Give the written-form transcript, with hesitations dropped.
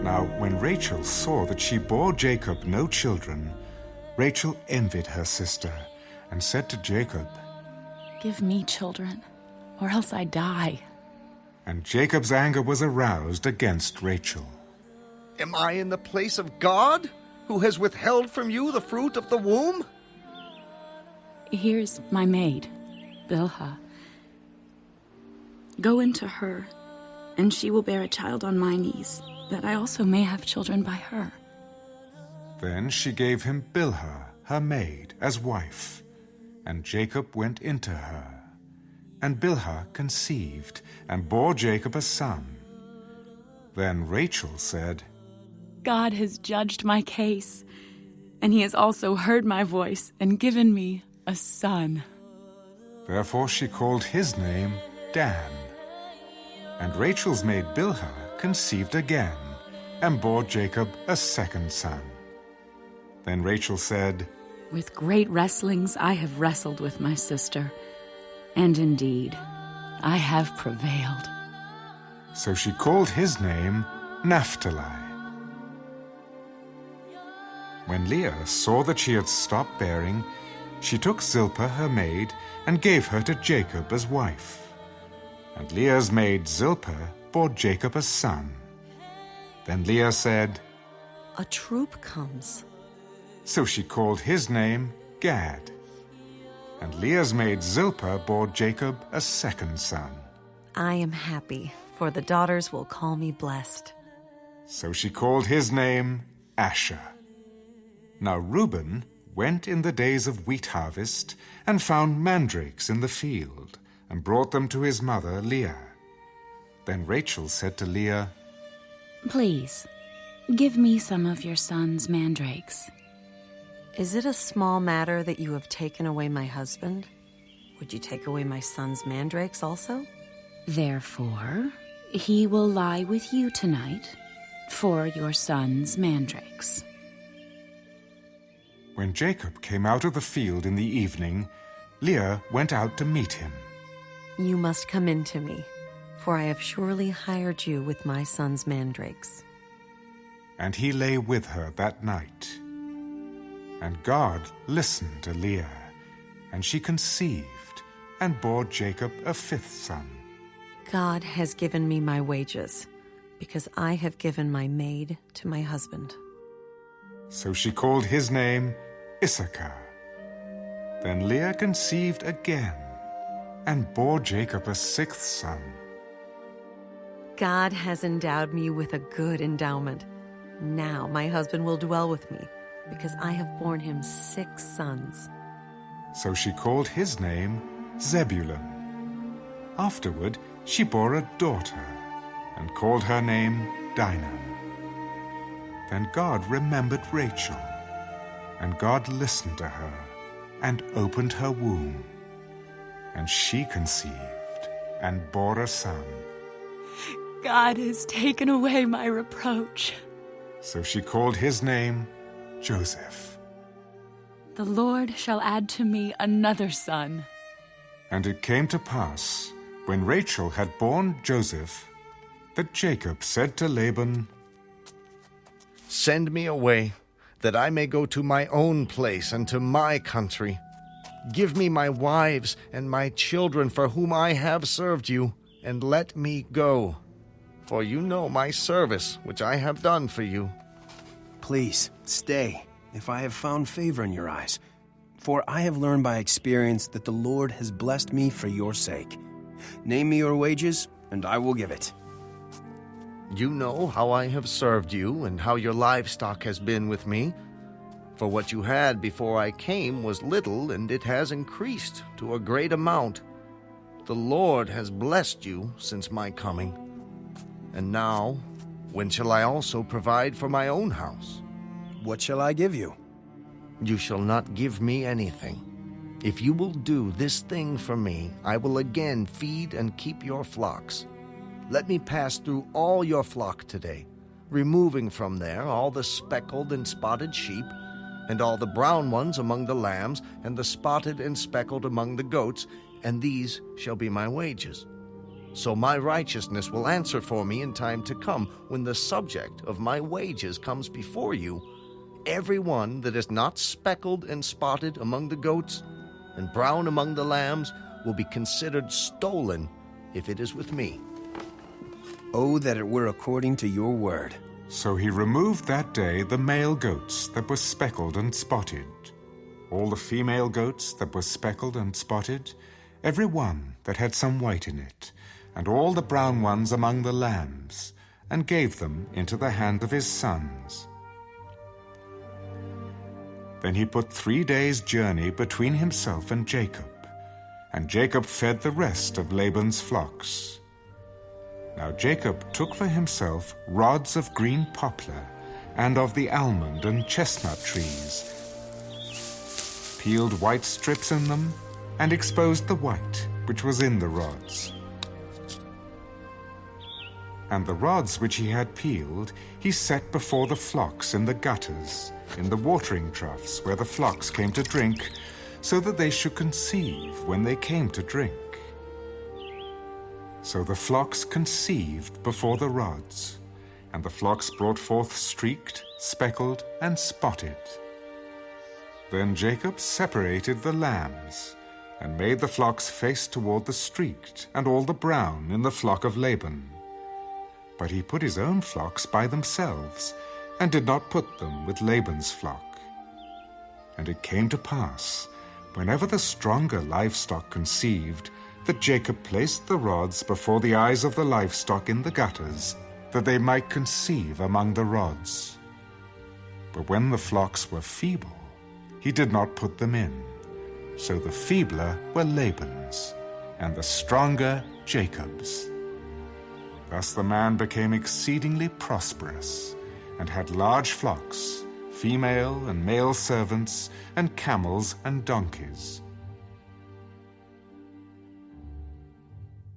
Now, when Rachel saw that she bore Jacob no children, Rachel envied her sister and said to Jacob, "Give me children, or else I die." And Jacob's anger was aroused against Rachel. Am I in the place of God, who has withheld from you the fruit of the womb? Here's my maid, Bilhah. Go into her, and she will bear a child on my knees, that I also may have children by her. Then she gave him Bilhah, her maid, as wife, and Jacob went into her. And Bilhah conceived, and bore Jacob a son. Then Rachel said, God has judged my case, and he has also heard my voice and given me a son. Therefore she called his name Dan. And Rachel's maid Bilhah conceived again, and bore Jacob a second son. Then Rachel said, With great wrestlings I have wrestled with my sister, and indeed I have prevailed. So she called his name Naphtali. When Leah saw that she had stopped bearing, she took Zilpah her maid and gave her to Jacob as wife. And Leah's maid Zilpah bore Jacob a son. Then Leah said, A troop comes. So she called his name Gad. And Leah's maid Zilpah bore Jacob a second son. I am happy, for the daughters will call me blessed. So she called his name Asher. Now Reuben went in the days of wheat harvest and found mandrakes in the field, and brought them to his mother Leah. Then Rachel said to Leah, Please, give me some of your son's mandrakes. Is it a small matter that you have taken away my husband? Would you take away my son's mandrakes also? Therefore, he will lie with you tonight for your son's mandrakes. When Jacob came out of the field in the evening, Leah went out to meet him. You must come in to me, for I have surely hired you with my son's mandrakes. And he lay with her that night. And God listened to Leah, and she conceived, and bore Jacob a fifth son. God has given me my wages, because I have given my maid to my husband. So she called his name Issachar. Then Leah conceived again, and bore Jacob a sixth son. God has endowed me with a good endowment. Now my husband will dwell with me, because I have borne him 6 sons. So she called his name Zebulun. Afterward she bore a daughter, and called her name Dinah. Then God remembered Rachel, and God listened to her, and opened her womb. And she conceived, and bore a son. God has taken away my reproach. So she called his name Joseph. The Lord shall add to me another son. And it came to pass, when Rachel had borne Joseph, that Jacob said to Laban, Send me away, that I may go to my own place and to my country. Give me my wives and my children for whom I have served you, and let me go. For you know my service, which I have done for you. Please, stay, if I have found favor in your eyes. For I have learned by experience that the Lord has blessed me for your sake. Name me your wages, and I will give it. You know how I have served you, and how your livestock has been with me. For what you had before I came was little, and it has increased to a great amount. The Lord has blessed you since my coming. And now, when shall I also provide for my own house? What shall I give you? You shall not give me anything. If you will do this thing for me, I will again feed and keep your flocks. Let me pass through all your flock today, removing from there all the speckled and spotted sheep, and all the brown ones among the lambs, and the spotted and speckled among the goats, and these shall be my wages. so my righteousness will answer for me in time to come, when the subject of my wages comes before you. Every one that is not speckled and spotted among the goats, and brown among the lambs, will be considered stolen if it is with me. Oh, that it were according to your word. So he removed that day the male goats that were speckled and spotted, all the female goats that were speckled and spotted, every one that had some white in it, and all the brown ones among the lambs, and gave them into the hand of his sons. Then he put 3 days' journey between himself and Jacob fed the rest of Laban's flocks. Now Jacob took for himself rods of green poplar, and of the almond and chestnut trees, peeled white strips in them, and exposed the white which was in the rods. And the rods which he had peeled he set before the flocks in the gutters, in the watering troughs where the flocks came to drink, so that they should conceive when they came to drink. So the flocks conceived before the rods, and the flocks brought forth streaked, speckled, and spotted. Then Jacob separated the lambs, and made the flocks face toward the streaked and all the brown in the flock of Laban. But he put his own flocks by themselves, and did not put them with Laban's flock. And it came to pass, whenever the stronger livestock conceived, that Jacob placed the rods before the eyes of the livestock in the gutters, that they might conceive among the rods. But when the flocks were feeble, he did not put them in. So the feebler were Laban's, and the stronger Jacob's. Thus the man became exceedingly prosperous, and had large flocks, female and male servants, and camels and donkeys.